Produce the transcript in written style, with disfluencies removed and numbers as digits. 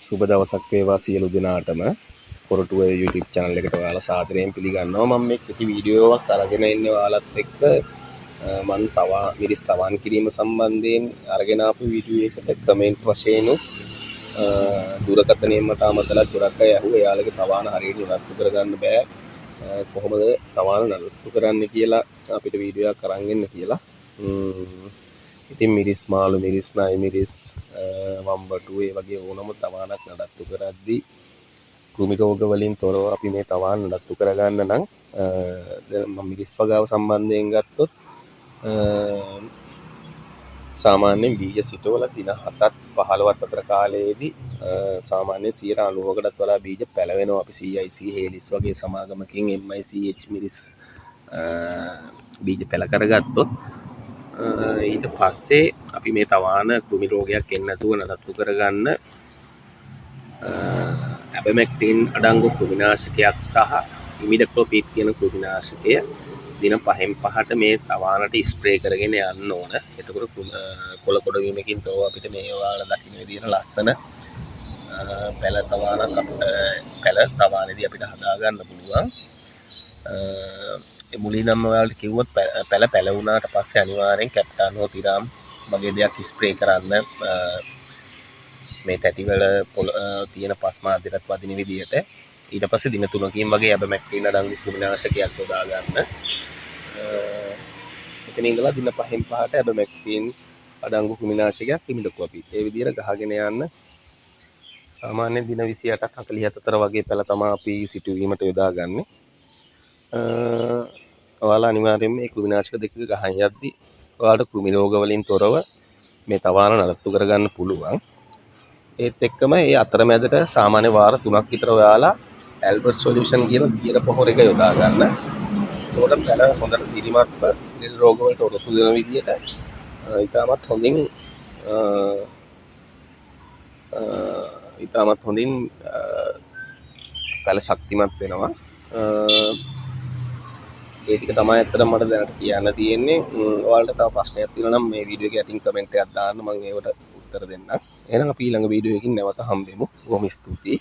සුබ දවසක් වේවා සියලු දෙනාටම. කොරටුව YouTube channel එකට ඔයාලා සාදරයෙන් පිළිගන්නවා. මම මේ කෙටි වීඩියෝවක් අරගෙන ඉන්නේ ඔයාලත් එක්ක. මම මිරිස් තවන් කිරීම සම්බන්ධයෙන් අරගෙන ආපු වීඩියෝ එකට කමෙන්ට් වශයෙන් දුරකථනයෙන් මට අමතලා ගොඩක් අය අහුවා එයාලගේ තවාන හරියට නඩත්තු කරගන්න බෑ. කොහොමද තවාන නඩත්තු කරන්න කියලා අපිට වීඩියෝ එකක් අරන් එන්න කියලා. ඉතින් මිරිස් මාළු මිරිස් නයි මිරිස් වම්බටු ඒ වගේ ඕනම තවානක් නඩත්තු කරද්දී කෘමි රෝග වලින් තොරව අපි මේ තවාන නඩත්තු කරගන්න නම් මම මිරිස් වගාව සම්බන්ධයෙන් ගත්තොත් සාමාන්‍යයෙන් බීජ සිටවල දින 7ත් 15ත් අතර කාලයේදී සාමාන්‍යයෙන් 90%කටත් වඩා බීජ පැලවෙනවා. අපි CIC හේලිස් වගේ සමාගමකින් MICH මිරිස් බීජ පැල කරගත්තොත් ඊට පස්සේ අපි මේ තවාන කෘමි රෝගයක් එන්නේ නැතුව නඩත්තු කරගන්න ඇබමැක්ටින් අඩංගු කෘමිනාශකයක් සහ ඉමිඩක්ලෝපීඩ් කියන කෘමිනාශකය දින 5න් 5ට මේ තවානට ස්ප්‍රේ කරගෙන යන්න ඕන. එතකොට කොළ කොට වීමකින් තව අපිට මේ ඔයාලා දකින්න විදිහට ලස්සන පැල තවානේදී අපිට හදා ගන්න පුළුවන්. මුලින්ම ඔයාලට කිව්වොත් පැල වුණාට පස්සේ අනිවාර්යෙන් කැප්ටානෝ තිරාම් වගේ දෙයක් ස්ප්‍රේ කරන්න මේ තැටිවල තියෙන පස් මාධ්‍යයට වදින විදිහට. ඊට පස්සේ දින 3කින් වගේ ඇබමැක්ටින් අඩංගු කෘමිනාශකයක් යොදා ගන්න. එතන ඉඳලා දින 5න් 5ට ඇබමැක්ටින් අඩංගු කෘමිනාශකයක් ඉමිඩක්ලෝපීඩ් ඒ විදිහට ගහගෙන යන්න. සාමාන්‍යයෙන් දින 28ක් 47 අතර වගේ පැල තමයි අපි සිටුවීමට යොදාගන්නේ. ඔයාලා අනිවාර්යයෙන් මේ කෘමිනාශක දෙක ගහන් යද්දි ඔයාලට කෘමි රෝග වලින් තොරව මේ තවාන නඩත්තු කරගන්න පුළුවන්. ඒත් එක්කම ඒ අතරමැදට සාමාන්‍ය වාර 3ක් විතර ඔයාලා ඇල්බර්ට් සොලියුෂන් කියන දියර පොහොර එක යොදා ගන්න. එතකොට පැල හොඳට දිරිමත්ව ලෙඩ රෝග වලට ඔරොත්තු දෙන විදිහට ඉතාමත් හොඳින් පැල ශක්තිමත් වෙනවා. ඒ ටික තමයි ඇත්තටම මට දැනට කියන්න තියෙන්නේ. ඔයාලට තව ප්‍රශ්නයක් තියෙනවා නම් මේ වීඩියෝ එකේ අතින් කමෙන්ට් එකක් දාන්න මම ඒකට උත්තර දෙන්නම්. එහෙනම් අපි ඊළඟ වීඩියෝ එකකින් නැවත හම්බෙමු. බොහොම ස්තුතියි.